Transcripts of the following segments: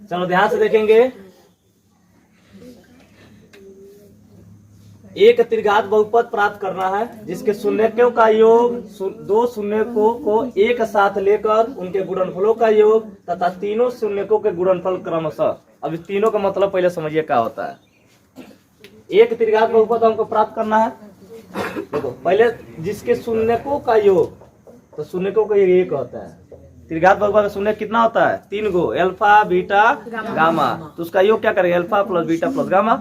चलो ध्यान से देखेंगे। एक त्रिघात बहुपद प्राप्त करना है जिसके शून्यकों का योग दो शून्यकों को एक साथ लेकर उनके गुणनफलों का योग तथा तीनों शून्यकों के गुणनफल क्रमशः। अब इस तीनों का मतलब पहले समझिए क्या होता है। एक त्रिघात बहुपद हमको प्राप्त करना है। देखो पहले जिसके शून्यकों का योग, तो शून्यकों का एक होता है। त्रिघात बहुपद का शून्य कितना होता है? 3 गो, अल्फा बीटा गामा। तो उसका योग क्या करेंगे? Alpha plus beta plus gamma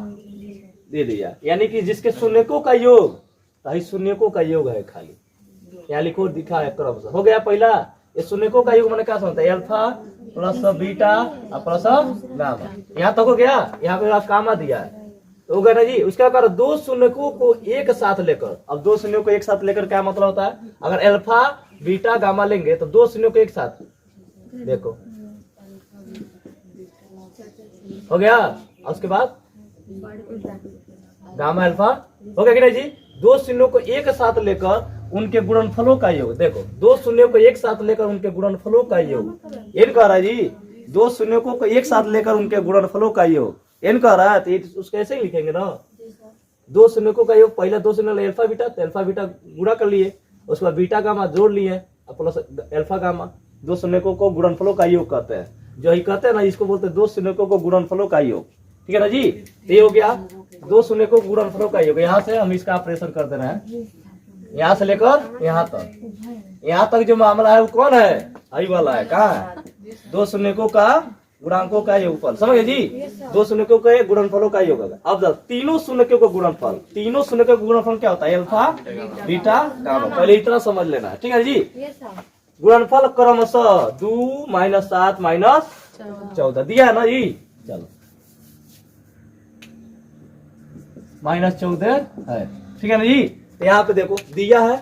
दे दिया। यानी कि जिसके शून्यकों का योग, तो शून्यकों का योग है खाली, यहाँ लिखो दिखा है क्रम से। हो गया पहला। ये शून्यकों का योग मैंने क्या समझता है? Alpha plus beta plus gamma. यहाँ तक हो गया। यहाँ पे गामा दिया है तो होगा ना जी। उसका कर दो शून्यकों को एक साथ लेकर, अब दो शून्यों को एक साथ लेकर क्या मतलब होता है? अगर अल्फा बीटा गामा लेंगे तो दो शून्यों को एक साथ, देखो हो गया। उसके बाद गामा अल्फा हो गया कि नहीं जी। दो शून्यों को एक साथ लेकर उनके गुणनफलों का योग, देखो दो शून्यों को एक साथ लेकर उनके गुणनफलों का योग एन कह रहा है जी। दो शून्यों को एक साथ लेकर उनके गुणनफलों का योग एन कह रहा है, तो उसको ऐसे ही लिखेंगे ना। दो शून्यकों का योग, पहला दो शून्य अल्फा बीटा, तो अल्फा बीटा गुणा कर लिए, उसके बाद बीटा गामा जोड़ लिए प्लस अल्फा गामा। दो शून्यकों को गुणनफलों का योग कहते हैं। जो ही कहते हैं ना, इसको बोलते हैं दो शून्यकों को गुणनफलों का योग। ठीक है ना जी। ये हो गया दो शून्यकों को गुणनफलों का योग। यहाँ से हम इसका ऑपरेशन कर दे रहे हैं, यहाँ से लेकर यहाँ तक। यहाँ तक जो मामला है वो कौन है? आई वाला है। कहाँ है? दो शून्यकों का गुणांकों का योगफल। समझे जी। दो शून्यकों के गुणनफलों का योग। अब तीनों शून्यकों का गुणनफल, तीनों शून्यकों का गुणनफल क्या होता है? Alpha beta gamma. पहले इतना समझ लेना है। ठीक है जी। गुणनफल क्रमशः 2 - 7 - 14 दिया है ना जी। चलो -14 है। ठीक है ना जी। तो यहाँ पे देखो दिया है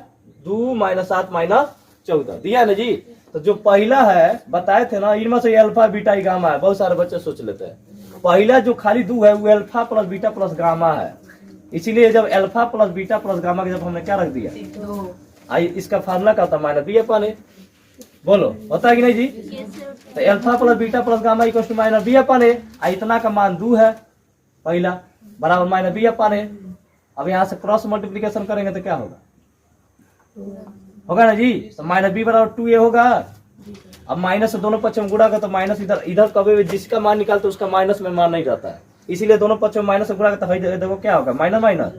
2 - 7 - 14 दिया है ना जी। तो जो पहला है बताए थे ना, इनमें से अल्फा बीटा गामा है। बहुत सारे बच्चे सोच लेते हैं पहला जो खाली 2 है वो alpha plus beta plus gamma है। इसीलिए जब alpha plus beta plus gamma के जब हमने क्या रख दिया, आई इसका फार्मूला क्या होता है? -b/a। बोलो होता है कि नहीं जी। तो alpha plus beta plus gamma equal to -b/a। इतना का मान 2 है पहला, बराबर -b/a। अब यहाँ से क्रॉस मल्टीप्लीकेशन करेंगे तो क्या होगा? होगा ना जी। तो -b = 2a होगा। अब माइनस से दोनों पक्ष में गुणा कर तो माइनस इधर इधर कभी जिसका मान निकालते उसका माइनस में मान नहीं रहता है। इसीलिए दोनों पक्ष में माइनस से गुणा करता है। देखो क्या होगा? माइनस माइनस,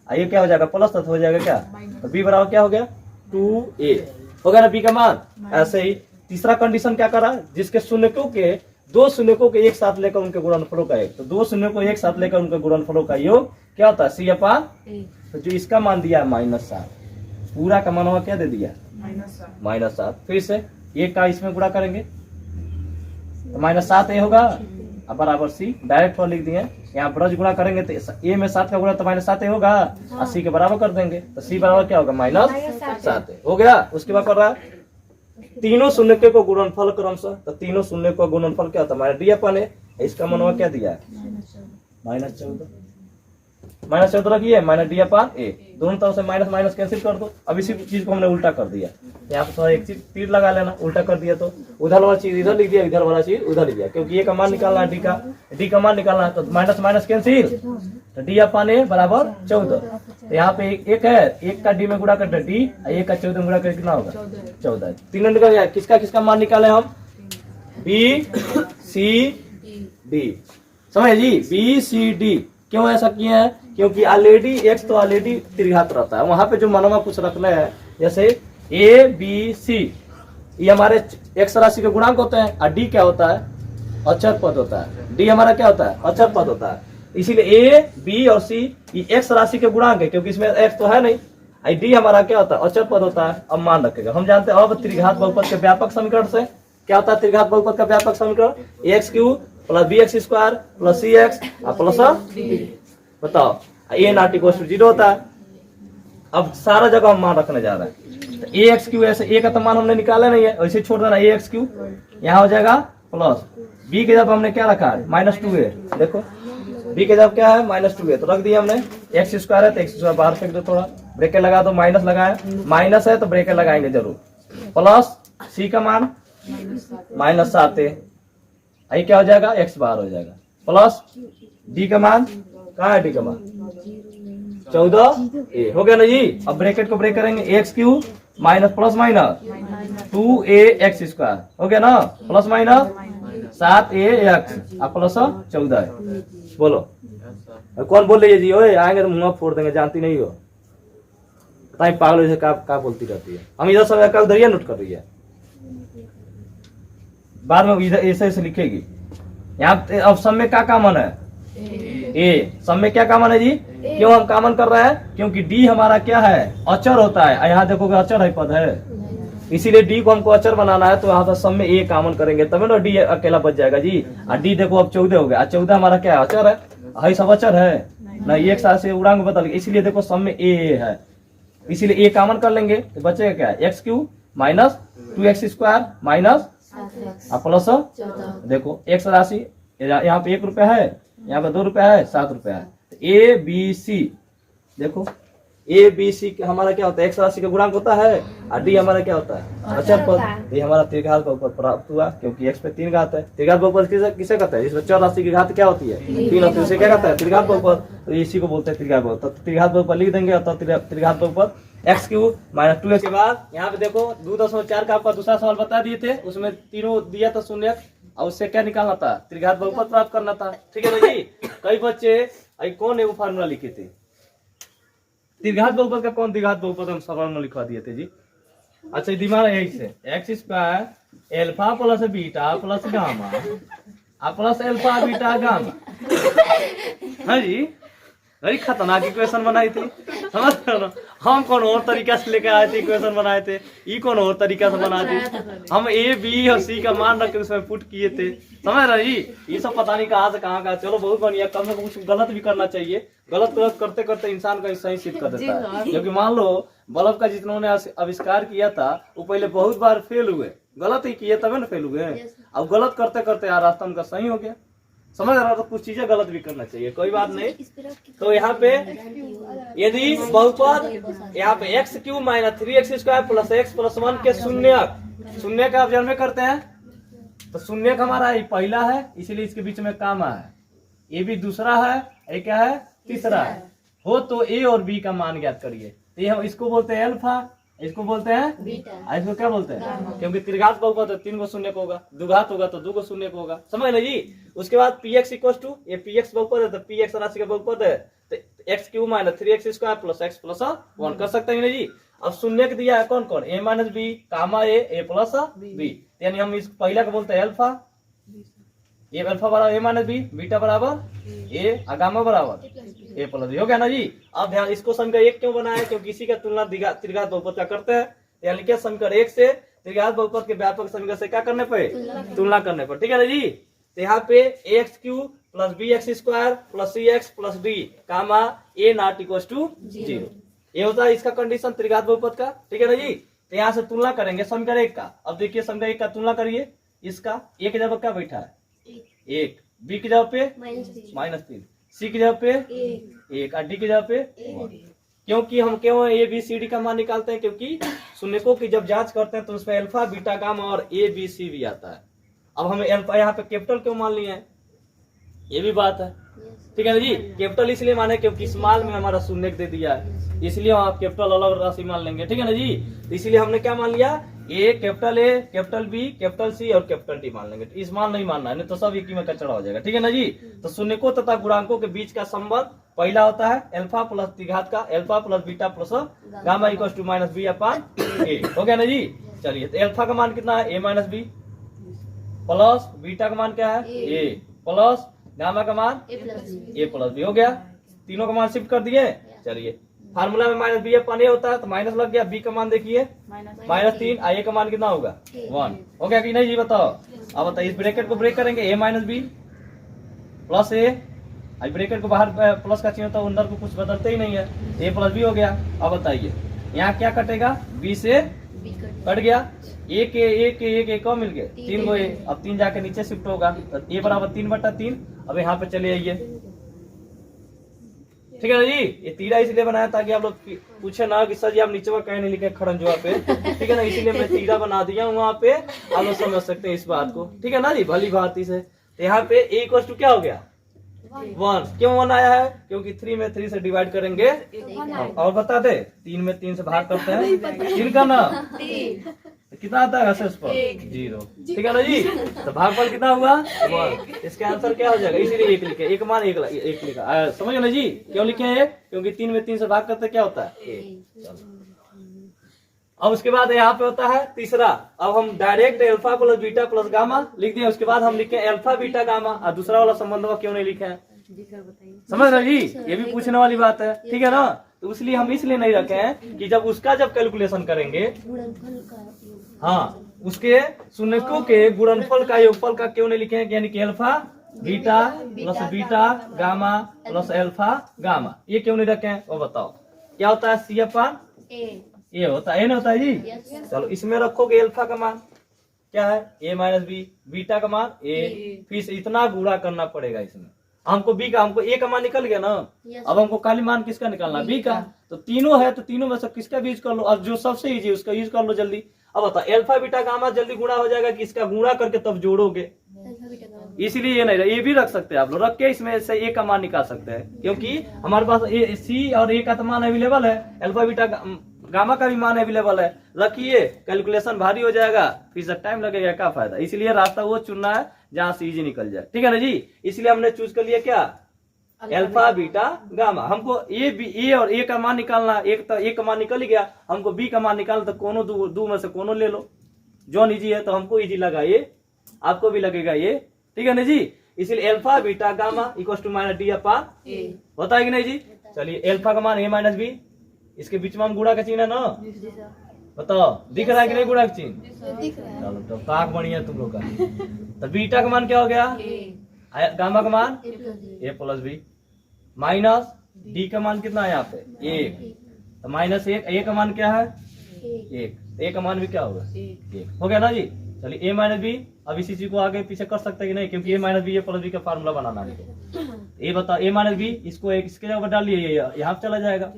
ये क्या हो जाएगा? प्लस तो हो जाएगा क्या? तो b बराबर क्या हो गया? 2a हो गया ना b का मान। ऐसे ही तीसरा कंडीशन क्या करा? जिसके शून्यकों के दो शून्यकों के एक साथ लेकर उनके गुणनफलों का योग, तो दो शून्यों को एक साथ लेकर उनके गुणनफलों का योग क्या होता है? c/a। तो जो इसका मान दिया है -7, पूरा का मान हुआ क्या दे दिया? -7। फिर से एक का इसमें गुणा करेंगे तो -7a होगा अब बराबर c। डायरेक्ट लिख दिए। यहाँ ब्रज गुणा करेंगे तो a में 7 का गुणा तो -7a होगा और c के बराबर कर देंगे तो c बराबर क्या होगा? -7a हो गया। उसके बाद कर रहा है तीनों शून्यकों को गुणनफल क्रमशः। तो तीनों शून्य को गुणनफल क्या होता है? -d/a। इसका मान क्या दिया है? -14 रखिए -d/a। दोनों तरफ से माइनस माइनस कैंसिल कर दो। अब इसी चीज को हमने उल्टा कर दिया। यहाँ पे थोड़ा एक चीज तीर लगा लेना, उल्टा कर दिया तो उधर वाला चीज इधर लिख दिया, इधर वाला चीज उधर लिख दिया। क्योंकि ये का मान निकालना है, डी का मान निकालना है तो माइनस माइनस कैंसिल, तो d/a बराबर 14। तो यहाँ पे एक है, एक का डी में गुणा करते डी, एक का 14 गुणा करके कितना होगा? 14। तीनों निकल गया। किसका किसका मान निकाले हम? B C D. समझ जी। बी सी डी क्यों ऐसा किए हैं? क्योंकि ऑलरेडी एक्स तो ऑलरेडी त्रिघात रहता है। वहां पे जो मानवा कुछ रखना है, जैसे ए बी सी ये हमारे एक्स राशि के गुणांक होते हैं और डी क्या होता है? अचर पद होता है। डी हमारा क्या होता है? अचर पद होता है। इसीलिए ए बी और सी ये एक्स राशि के गुणांक है, क्योंकि इसमें एक्स तो है नहीं। डी हमारा क्या होता है? अचर पद होता है। अब मान रखेगा। हम जानते हैं अब त्रिघात बहुपद के व्यापक समीकरण से क्या होता है? त्रिघात बहुपद का व्यापक समीकरण x³ + bx² + cx प्लस बताओ a ≠ 0 होता है। अब सारा जगह हम मान रखने जा रहे हैं। तो ax³ ऐसे a का तो मान हमने निकाला नहीं है, वैसे छोड़ देना। ax³ यहाँ हो जाएगा प्लस b के जब हमने क्या रखा है? -2a। देखो b के जब क्या है? -2a तो रख दिया हमने। x² है तो x² बाहर फेंक दो, थोड़ा ब्रेकेट लगा दो। माइनस लगाए, माइनस है तो ब्रेकेट लगाएंगे जरूर। प्लस c का मान -7 ए, आई क्या हो जाएगा x बार हो जाएगा, प्लस d का मान कहाँ है, d का मान 14 ए हो गया ना जी। अब ब्रैकेट को ब्रेक करेंगे, x Q minus plus minus 2ax² हो गया ना, प्लस माइनस 7ax अब प्लस 14 है। बोलो कौन बोल रही है जी, ओए आएंगे तो मुंह फोड़ देंगे, जानती नहीं हो, बताइए पागल जैसे क्या बोलती रहती है। हम इधर सब का उधर नोट कर रही है, बाद में इधर ऐसे ऐसे लिखेगी। यहाँ अब सब में क्या कॉमन है, ए, सब में क्या कॉमन है जी, क्यों हम कॉमन कर रहे हैं, क्योंकि डी हमारा क्या है, अचर होता है। यहाँ देखोगे अचर है, पद है, इसीलिए डी को हमको अचर बनाना है, तो यहाँ पर सब में ए कॉमन करेंगे तब ना डी अकेला बच जाएगा जी। और डी देखो अब 14 हो गया, 14 हमारा क्या है, अचर है, सब अचर है ना, एक साथ से उड़ांग बदल गया, इसीलिए देखो सब में ए है, इसीलिए ए कॉमन कर लेंगे तो बचेगा क्या, x Q minus 2x² minus plus देखो एक्स राशि यहाँ पे 1 रुपया है, यहाँ पे 2 रुपया है, 7 रुपया है, ए बी सी देखो ए बी सी हमारा क्या होता है, एक्स राशि का गुणांक होता है, और डी हमारा क्या होता है, अचर पद। ये हमारा त्रिघात बहुपद प्राप्त हुआ, क्योंकि एक्स पे 3 घात है। त्रिघात बहुपद किसे कहते हैं, जिसमें चर राशि की घात क्या होती है, 3 होती है, उसे क्या कहता है, त्रिघात बहुपद। तो इसी को बोलते हैं त्रिघात बहुपद। तो त्रिघात बहुपद लिख देंगे, तो त्रिघात बहुपद एक्स क्यू माइनस 2x के बाद यहाँ पे देखो 2.4 का आपका दूसरा सवाल बता दिए थे, उसमें तीनों दिया था शून्य, और उससे क्या निकालना था, त्रिघात बहुपद प्राप्त करना था। ठीक है ना जी। कई बच्चे कौन एगो फार्मूला लिखे थे, त्रिघात बहुपद का कौन त्रिघात बहुपद हम फार्मूला लिखवा दिए थे जी। अच्छा दिमाग यही से x² alpha plus beta plus gamma plus alpha beta gamma, हाँ जी। अरे खतरनाक इक्वेशन बनाई थी, समझ रहे हो ना। हम कौन और तरीका से लेकर आए थे, इक्वेशन बनाए थे, ये कौन और तरीका से बना दी, हम ए बी और सी का मान रख के उसमें पुट किए थे, समझ रहे जी। ये सब पता नहीं कहाँ से कहाँ का। चलो बहुत बढ़िया, कम से कम कुछ गलत भी करना चाहिए, गलत करते करते इंसान का सही सिद्ध कर देता है। क्योंकि मान लो बल्ब का जितनों ने आविष्कार किया था वो पहले बहुत बार फेल हुए, गलत ही किए तभी ना फेल हुए। अब गलत करते करते यार रास्ता उनका सही हो गया, समझ रहा। तो कुछ चीजें गलत भी करना चाहिए, कोई बात नहीं। तो यहाँ पे यदि बहुपद यहाँ पे x Q minus 3x² plus x plus 1 के शून्य का अवजन्म करते हैं, तो शून्य का हमारा ये पहला है, इसीलिए इसके बीच में कामा है, ये भी दूसरा है, ये क्या है, तीसरा है। हो तो ए और बी का मान ज्ञात करिए। तो हम इसको बोलते हैं अल्फा, इसको बोलते हैं बीटा, इसको क्या बोलते हैं, क्योंकि त्रिघात बहुपद तो 3 को शून्य को होगा, दुघात होगा तो 2 को शून्य को होगा, समझ ना जी। उसके बाद px इक्वल टू, ये px बहुपद है तो px राशि का बहुपद है, तो x Q minus 3x² plus x plus 1 कर सकते हैं ना जी। अब शून्य के दिया है कौन कौन, a minus B comma A plus B, यानी हम इस पहला को बोलते हैं अल्फा, ये अल्फा बराबर a माइनस बी, बीटा बराबर a, गामा बराबर a प्लस बी, हो गया ना जी। अब ध्यान, इसको समीकरण 1 क्यों बनाया, क्योंकि इसी का तुलना त्रिघात बहुपद का करते हैं, यानी कि समीकरण 1 से त्रिघात बहुपद के व्यापक समीकरण से क्या करने पे, तुलना करने पर। ठीक है ना जी। तो यहाँ पे ax³ plus bx² plus cx plus d comma a not equal to 0, ये होता है इसका कंडीशन त्रिघात बहुपद का। ठीक है ना जी। तो यहाँ से तुलना करेंगे समीकरण 1 का। अब देखिए समीकरण 1 का तुलना करिए, इसका a की जगह क्या बैठा है 1, b की जगह पे -3, c की जगह पे 1 और d की जगह पे 1। क्योंकि हम क्यों ए बी सी डी का मान निकालते हैं, क्योंकि शून्यकों की जब जांच करते हैं तो उसमें अल्फा बीटा गामा और ए बी सी भी आता है। अब हमें अल्फा यहाँ पे कैपिटल क्यों मान लिया है, ये भी बात है। ठीक है ना जी। कैपिटल इसलिए माने क्योंकि स्मॉल में हमारा शून्य दे दिया है, इसलिए हम आप कैपिटल अलग राशि मान लेंगे। ठीक है ना जी। तो इसलिए हमने क्या मान लिया, ए, कैपिटल बी, कैपिटल सी और कैपिटल डी मान लेंगे। इस मान नहीं मानना है, नहीं तो सब एक ही में कचरा हो जाएगा। ठीक है ना जी। तो शून्यकों तथा गुणांकों के बीच का संबंध पहला होता है अल्फा प्लस त्रिघात का, alpha plus beta plus gamma equal to minus B upon A, हो गया ना जी। चलिए, तो अल्फा का मान कितना है, ए माइनस बी, प्लस बीटा का मान क्या है, ए, प्लस गामा का मान ए प्लस बी, हो गया। तीनों का मान शिफ्ट कर दिए। चलिए, फार्मूला में माइनस बी अपॉन ए होता है, तो माइनस लग गया, बी का मान देखिए -3, ए का मान कितना होगा 1, हो गया कि नहीं जी, बताओ। अब बताइए, इस ब्रैकेट को ब्रेक करेंगे, ए माइनस बी प्लस ए, ब्रैकेट को बाहर प्लस का चिन्ह तो अंदर को कुछ बदलते ही नहीं है, ए प्लस बी हो गया। अब बताइए यहाँ क्या कटेगा, बी से कट गया, एक कम मिल गए, 3 को ए, अब 3 जाके नीचे शिफ्ट होगा, तो ए बराबर 3/3। अब यहाँ पे चले आइए, ठीक है ना जी। ये तीरा इसलिए बनाया ताकि आप लोग पूछे ना कि सर जी आप नीचे कहीं नहीं लिखे खड़ंजुआ पे, ठीक है ना, इसीलिए मैं तीरा बना दिया हूँ वहाँ पे, आप लोग समझ सकते हैं इस बात को, ठीक है ना जी, भली भांति से। तो यहाँ पे a इक्वल टू क्या हो गया 1, क्यों 1 आया है, क्योंकि 3 में 3 से डिवाइड करेंगे, और बता दे 3 में 3 से भाग करते हैं 3 का ना, तो कितना आता है शेष पर 0, ठीक है ना जी। तो भागफल कितना हुआ 1, इसका आंसर क्या हो जाएगा, इसीलिए 1 लिखे, एक मान 1 लिखा, समझ ना जी, क्यों लिखे हैं 1, क्योंकि 3 में 3 से भाग करते क्या होता है 1। अब उसके बाद यहाँ पे होता है तीसरा, अब हम direct alpha plus beta plus gamma लिख दिए, उसके बाद हम लिखे अल्फा बीटा गामा, और दूसरा वाला संबंध क्यों नहीं लिखे हैं, समझ रहे जी, ये भी पूछने वाली बात है, ठीक है ना। तो इसलिए हम इसलिए नहीं रखे हैं कि जब उसका जब कैलकुलेशन करेंगे, हाँ, उसके शून्यकों के गुणनफल का योगफल का क्यों नहीं लिखे हैं, यानी कि alpha beta plus beta gamma plus alpha gamma, ये क्यों नहीं रखे हैं वो बताओ। क्या होता है सी अपान ए होता है, ए नहीं होता है जी। चलो इसमें रखोगे अल्फा का मान क्या है a माइनस बी, बीटा का मान a, फिर से इतना गुणा करना पड़ेगा इसमें, हमको b का, हमको a का मान निकल गया ना, अब हमको खाली मान किसका निकालना b का, तो तीनों है तो तीनों में से किसका भी यूज कर लो, और जो सबसे इजी उसका यूज कर लो जल्दी। अब बता अल्फा बीटा गामा जल्दी गुणा हो जाएगा कि इसका गुणा करके तब जोड़ोगे, इसीलिए ये नहीं, ये भी रख सकते हैं आप लोग, रख के इसमें से a का मान निकाल सकते हैं, क्योंकि हमारे पास c और a का तो मान अवेलेबल है, अल्फा बीटा गामा का भी मान अवेलेबल है, रखिए कैलकुलेशन भारी हो जाएगा, फिर से टाइम लगेगा, क्या फायदा, इसलिए रास्ता वो चुनना है जहां से इजी निकल जाए, ठीक है ना जी। इसलिए हमने चूज कर लिया क्या अल्फा बीटा गामा, हमको ए और ए का मान निकालना, एक तो ए का मान निकल गया, हमको बी का मान निकालना, तो कोनो दो में से कोनो ले लो, जो इजी है, तो हमको इजी लगा ये, आपको भी लगेगा ये, ठीक है ना जी। इसलिए alpha beta gamma equal to minus D upon A, होता है कि नहीं जी। चलिए अल्फा का मान ए माइनस बी, इसके बीच में हम गुणा का चिन्ह है ना, बताओ दिख रहा है कि नहीं गुणा का चिन्ह, चलो तो काक बढ़िया तुम लोग का। तो बीटा का मान क्या हो गया, गामा का मान ए प्लस बी, माइनस डी का मान कितना है यहाँ पे 1, तो माइनस 1, ए का मान क्या है 1, ए का मान भी क्या होगा 1, हो गया ना जी। चलिए ए माइनस बी, अब इसी चीज को आगे पीछे कर सकते हैं कि नहीं, क्योंकि ए माइनस बी ए प्लस बी का फार्मूला बनाना है। ये बताओ ए माइनस बी, इसको एक इसके जगह डाल लिए, यहाँ पे चला जाएगा,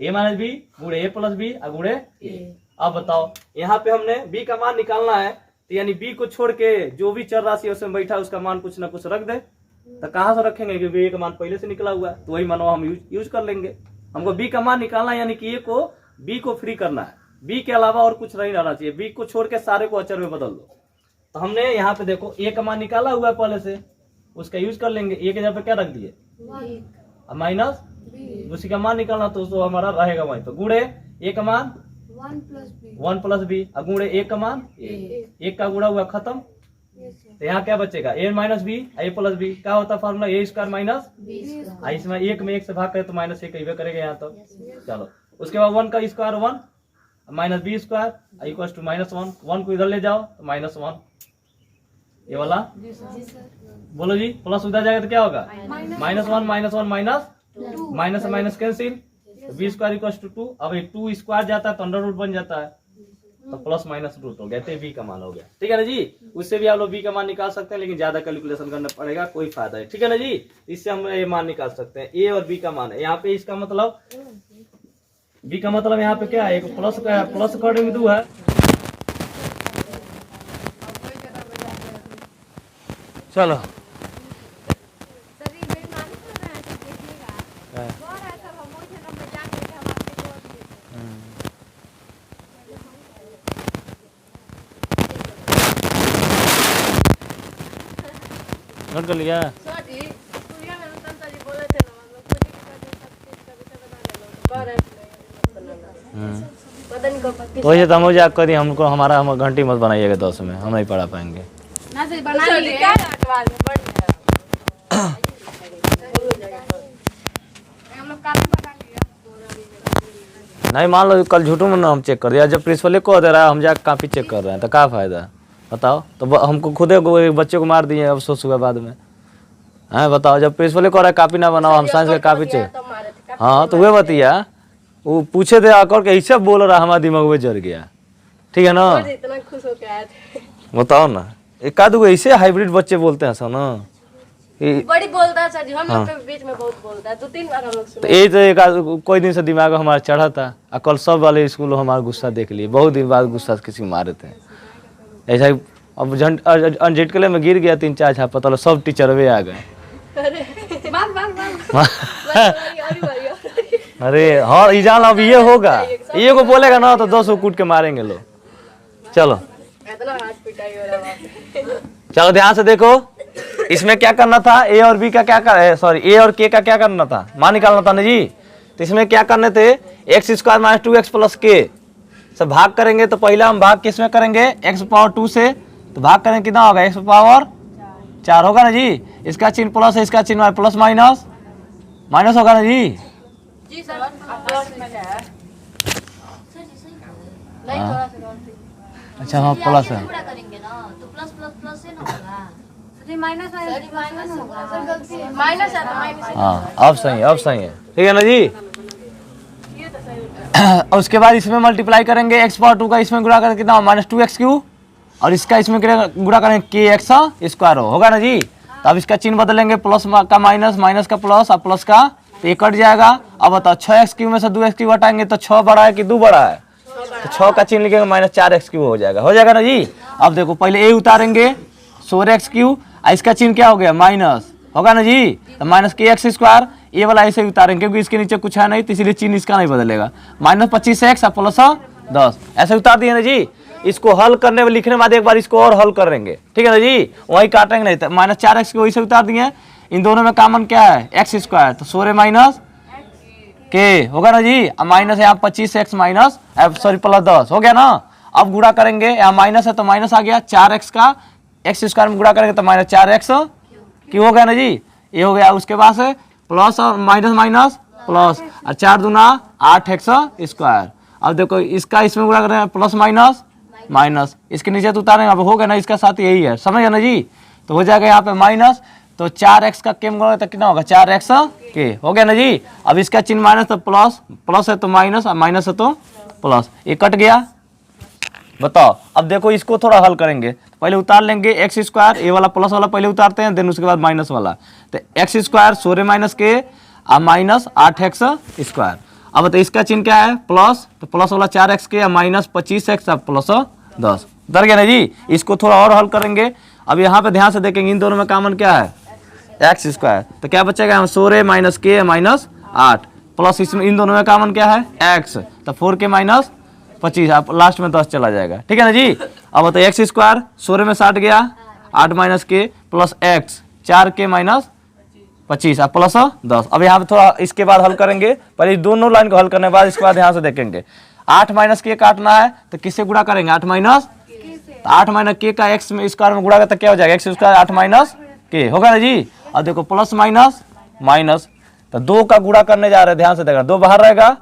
ए माइनस बी गुणे ए प्लस बी गुणे ए। अब बताओ यहाँ पे हमने b का मान निकालना है, तो यानी b को छोड़ के जो भी चर राशि उसमें बैठा उसका मान कुछ ना कुछ रख दे, तो कहाँ से रखेंगे, क्योंकि a का मान पहले से निकला हुआ है, तो वही मानो हम यूज कर लेंगे। हमको b का मान निकालना है, यानी कि b को फ्री करना है, b के अलावा और कुछ नहीं रहना चाहिए, b को छोड़ के सारे को अचर में बदल दो। तो हमने यहाँ पे देखो a का मान निकाला हुआ है पहले से, उसका यूज कर लेंगे, a के जगह पे क्या रख दिए माइनस, उसी का मान निकालना तो हमारा रहेगा वहीं पे, गुणे ए का मान 1 प्लस बी, गुणे ए का मान एक का गुणा हुआ खत्म, तो यहाँ क्या बचेगा ए माइनस बी ए प्लस बी, क्या होता है फार्मूला ए स्क्वायर माइनस, इसमें एक में एक से भाग करे तो माइनस एक ही करेगा यहाँ तो। चलो उसके बाद 1 का square 1 minus B square equal to minus 1 को इधर ले जाओ तो माइनस 1, ये वाला बोलो जी, प्लस उधर जाएगा तो क्या होगा -1 -1 minus minus cancel, B square equal to 2, अब 2 स्क्वायर जाता है तो अंडर रूट बन जाता है, तो प्लस माइनस रूट हो गया, तो बी का मान हो गया, ठीक है ना जी। उससे भी आप लोग बी का मान निकाल सकते हैं, लेकिन ज्यादा कैलकुलेशन करना पड़ेगा, कोई फायदा है, ठीक है ना जी। इससे हम ये मान निकाल सकते हैं, ए और बी का मान है यहाँ पे, इसका मतलब बी का मतलब यहाँ पे क्या है, एक प्लस का है, प्लस अकॉर्डिंग टू है, चलो नोट कर लिया। तो ये तो हम मजाक कर दिए, हमको हमारा हम घंटी मत बनाइएगा 10 में, हम नहीं पढ़ा पाएंगे। नहीं मान लो कल झूठों में हम चेक कर दिया, जब प्रिंसिपल को दे रहा है हम जाकर काफी चेक कर रहे हैं, तो क्या फायदा बताओ। तो हमको खुद बच्चे को मार दिए, अफसोस हुआ बाद में, हैं बताओ। जब प्रिंसिपल को रहा है कापी ना बनाओ, हम साइंस का कापी चेक, हाँ तो वे बतिया वो पूछे थे आकर के ऐसे बोल रहा, हमारा दिमाग में जर गया, ठीक है ना। इतना खुश होकर आए थे, बताओ ना, एक आध गो ऐसे हाइब्रिड बच्चे बोलते हैं सब ना, बड़ी बोलता है सर जी, हम लोग के बीच में बहुत बोलता है, 2-3 बार हम लोग तो सुने। ये तो कोई दिन से दिमाग में हमारा चढ़ा था और कल सब वाले स्कूल हमारा गुस्सा देख लिए, बहुत दिन बाद गुस्सा किसी मारे थे ऐसा ही। अब झटकले में गिर गया 3-4 झापा, तो सब टीचरवे आ गए। अरे हाँ ईजान अब ये होगा, ये को बोलेगा ना तो 200 कूट के मारेंगे लोग। चलो इतना हाथ पिटाई हो रहा है। चलो ध्यान से देखो, इसमें क्या करना था, ए और बी का क्या कर, सॉरी ए और के का क्या करना था, मान निकालना था ना जी। तो इसमें क्या करने थे, x square minus 2x plus के से भाग करेंगे। तो पहला हम भाग किसमें करेंगे, x पावर 2 से, तो भाग करेंगे कितना होगा, x पावर 4 होगा ना जी। इसका चिन्ह प्लस है, इसका चिन्ह प्लस माइनस माइनस होगा ना जी। जी सर, प्लस में क्या है? नहीं थोड़ा सा गलती। अच्छा हाँ प्लस है, पूरा करेंगे ना तो प्लस प्लस प्लस से ना होगा, तो माइनस माइनस माइनस होगा। सर गलती है, माइनस है तो माइनस। हाँ अब सही है, अब सही है, ठीक है ना जी। ये तो सही होता है। और उसके बाद इसमें मल्टीप्लाई करेंगे, x पावर 2 का इसमें गुणा करके कितना माइनस 2x क्यू, और इसका इसमें गुणा करेंगे के एक्स स्क्वायर होगा ना जी। तो अब इसका चिन्ह बदलेंगे, प्लस का माइनस, माइनस का प्लस और प्लस का, तो ये कट जाएगा। अब बताओ 6x क्यू में से 2x क्यू हटाएंगे तो 6 बड़ा है कि 2 बड़ा है, तो 6 का चिन्ह लिखेंगे माइनस 4x क्यू हो जाएगा ना जी। अब देखो पहले ए उतारेंगे 16x क्यू, इसका चिन्ह क्या हो गया माइनस होगा ना जी, तो माइनस के एक्स स्क्वायर, ये वाला ऐसे उतारेंगे क्योंकि इसके नीचे कुछ है नहीं, तो इसलिए चिन्ह इसका नहीं बदलेगा, माइनस 25x प्लस 10 ऐसे उतार दिए ना जी। इसको हल करने में लिखने के बाद एक बार इसको और हल करेंगे, ठीक है ना जी, वही काटेंगे नहीं, तो माइनस 4x को वही से उतार दिए। इन दोनों में कॉमन क्या है, एक्स स्क्वायर, तो 16 माइनस के होगा ना जी, माइनस यहाँ 25x माइनस सॉरी प्लस 10 हो गया ना। अब गुणा करेंगे, यहाँ माइनस है तो माइनस आ गया, 4x का एक्स स्क्वायर में गुणा करेंगे तो माइनस 4x क्यों हो गया ना जी, ये हो गया। उसके बाद से प्लस और माइनस माइनस प्लस, और 4 दूना 8x स्क्वायर। अब देखो इसका इसमें गुणा करेंगे प्लस माइनस माइनस, इसके नीचे तो उतारेंगे, अब हो गया ना, इसका साथ यही है, समझ गया ना जी। तो हो जाएगा यहाँ पे माइनस, तो 4x का के में गुणा तो कितना होगा 4x के हो गया ना जी। अब इसका चिन्ह माइनस तो प्लस, प्लस है तो माइनस, और माइनस है तो प्लस, ये कट गया। बताओ अब देखो इसको थोड़ा हल करेंगे, तो पहले उतार लेंगे एक्स स्क्वायर, ये वाला प्लस वाला पहले उतारते हैं, देन उसके बाद माइनस वाला, तो एक्स स्क्वायर 16 माइनस के और माइनस 8x स्क्वायर। अब तो इसका चिन्ह क्या है प्लस, तो प्लस वाला 4x के माइनस 25x प्लस 10 डर गया ना जी। इसको थोड़ा और हल करेंगे। अब यहाँ पे ध्यान से देखेंगे इन दोनों में कॉमन क्या है, एक्स स्क्वायर, तो क्या बचेगा 16 माइनस के माइनस 8 प्लस इसमें इन दोनों में कॉमन क्या है एक्स, तो 4 के माइनस 25, आप लास्ट में 10 चला जाएगा, ठीक है ना जी। अब तो एक्स स्क्वायर 16 में 60 गया, 8 माइनस के प्लस एक्स 4 के माइनस 25 और प्लस 10। अब यहाँ पे थोड़ा इसके बाद हल करेंगे, पहले दोनों लाइन को हल करने के बाद इसके बाद ध्यान से देखेंगे। 8 माइनस के काटना है तो किससे गुणा करेंगे 8 माइनस, तो 8 माइनस के का एक्स में स्क्वायर में गुणा करता क्या हो जाएगा एक्स स्क्वायर 8 माइनस के होगा ना जी। अब देखो प्लस माइनस माइनस, तो 2 का गुणा करने जा रहे हैं, ध्यान से देखना 2 बाहर रहेगा,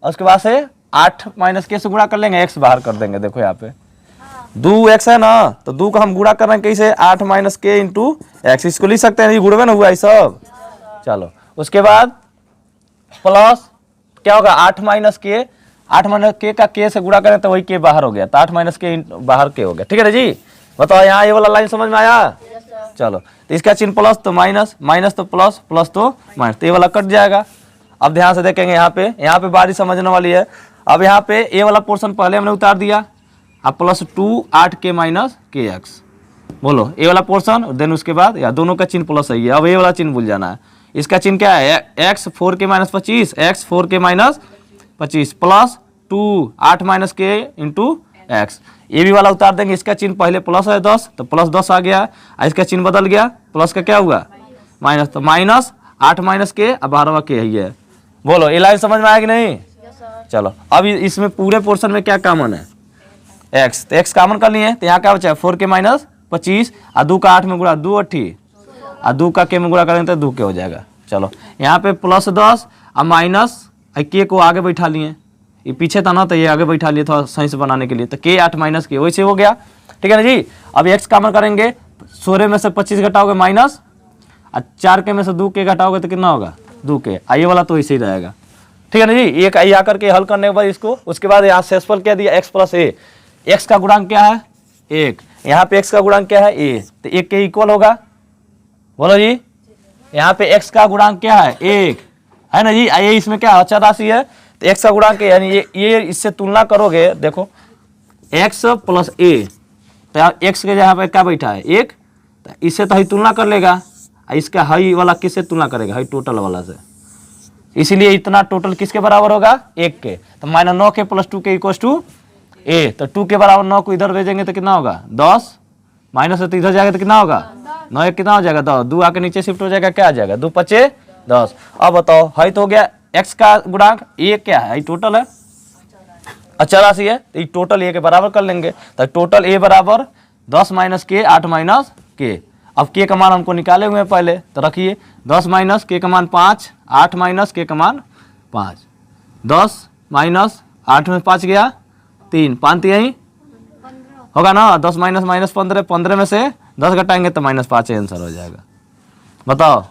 और उसके बाद से 8 माइनस के से गुणा कर लेंगे, एक्स बाहर कर देंगे। देखो यहाँ पे 2x है ना, तो 2 का हम गुणा कर रहे हैं कैसे 8 माइनस के इंटू एक्स, इसको लिख सकते हैं, ये गुणवे ना हुआ है सब। चलो उसके बाद प्लस क्या होगा 8 माइनस के, 8 माइनस के से गुणा करें तो वही के बाहर हो गया, तो 8 माइनस के बाहर के हो गया, ठीक है ना जी। बताओ यहाँ ये वाला लाइन समझ में आया। चलो तो इसका चिन्ह प्लस तो माइनस, माइनस तो प्लस, प्लस तो माइनस, तो ये वाला कट जाएगा। अब ध्यान से देखेंगे यहाँ पे बारी समझने वाली है। अब यहाँ पे ए वाला पोर्शन पहले हमने उतार दिया, अब प्लस 2 8 के माइनस के एक्स, बोलो ए वाला पोर्शन, देन उसके बाद या दोनों का चिन्ह प्लस है, अब ए वाला चिन्ह भूल जाना है। इसका चिन्ह क्या है एक्स 4 के माइनस 25, एक्स 4 के माइनस 25 प्लस 2 8 माइनस के इंटू एक्स, ये भी वाला उतार देंगे। इसका चिन्ह पहले प्लस है 10, तो प्लस 10 आ गया, इसका चिन्ह बदल गया, प्लस का क्या हुआ माइनस, तो माइनस 8 माइनस के अब 12 के है। बोलो ये लाइन समझ में आया कि नहीं। चलो अब इसमें पूरे पोर्शन में क्या कॉमन है एक्स, तो एक्स कॉमन कर लिए, तो यहाँ क्या बचा है 4 के माइनस 25 और 2 का 8 में गुणा 2 8 और 2 का के में गुणा करेंगे तो 2 के हो जाएगा। चलो यहाँ पे प्लस 10 और माइनस के को आगे बैठा लिए, ये पीछे था ना तो ये आगे बैठा लिए थोड़ा सही से बनाने के लिए, तो के 8 माइनस के वैसे हो गया, ठीक है ना जी। अब एक्स कॉमन करेंगे, 16 में से 25 घटाओगे माइनस, और 4 के में से 2 के घटाओगे तो कितना होगा 2 के, ये वाला तो ऐसे ही रहेगा, ठीक है ना जी। एक आई आकर के हल करने के बाद इसको, उसके बाद यहाँ शेषफल क्या दिया एक्स प्लस ए, एक्स का गुणांक क्या है 1, यहाँ पे एक्स का गुणांक क्या है ए, तो 1 के इक्वल होगा, बोलो जी, यहाँ पे x का गुणांक क्या है 1 है ना जी। ये इसमें क्या अचर राशि है, तो x का गुणांक यानी ये इससे तुलना करोगे, देखो x प्लस a, तो यहाँ x के जगह पे क्या बैठा है 1, तो इससे तो ही तुलना कर लेगा, इसका हाई वाला किससे तुलना करेगा, हाई टोटल वाला से, इसीलिए इतना टोटल किसके बराबर होगा 1 के। तो -9 के प्लस 2 के इक्वल टू a, तो 2 के बराबर 9 को इधर भेजेंगे तो कितना होगा 10, माइनस है तो इधर जाएगा तो कितना होगा 9, कितना हो जाएगा 10, 2 आके नीचे शिफ्ट हो जाएगा, क्या आ जाएगा 2 5 10। अब बताओ है तो हो गया x का गुणांक, ये क्या है टोटल है, अचर राशि है, तो ये टोटल a के बराबर कर लेंगे। तो टोटल a बराबर 10 माइनस के 8 माइनस के। अब k का मान हमको निकाले हुए हैं पहले, तो रखिए 10 माइनस k का मान 5, 8 माइनस k का मान 5, 10 माइनस 8 में 5 गया 3, 5 यही होगा ना, 10 माइनस -15, 15 में से 10 घटाएंगे तो -5 आंसर हो जाएगा। बताओ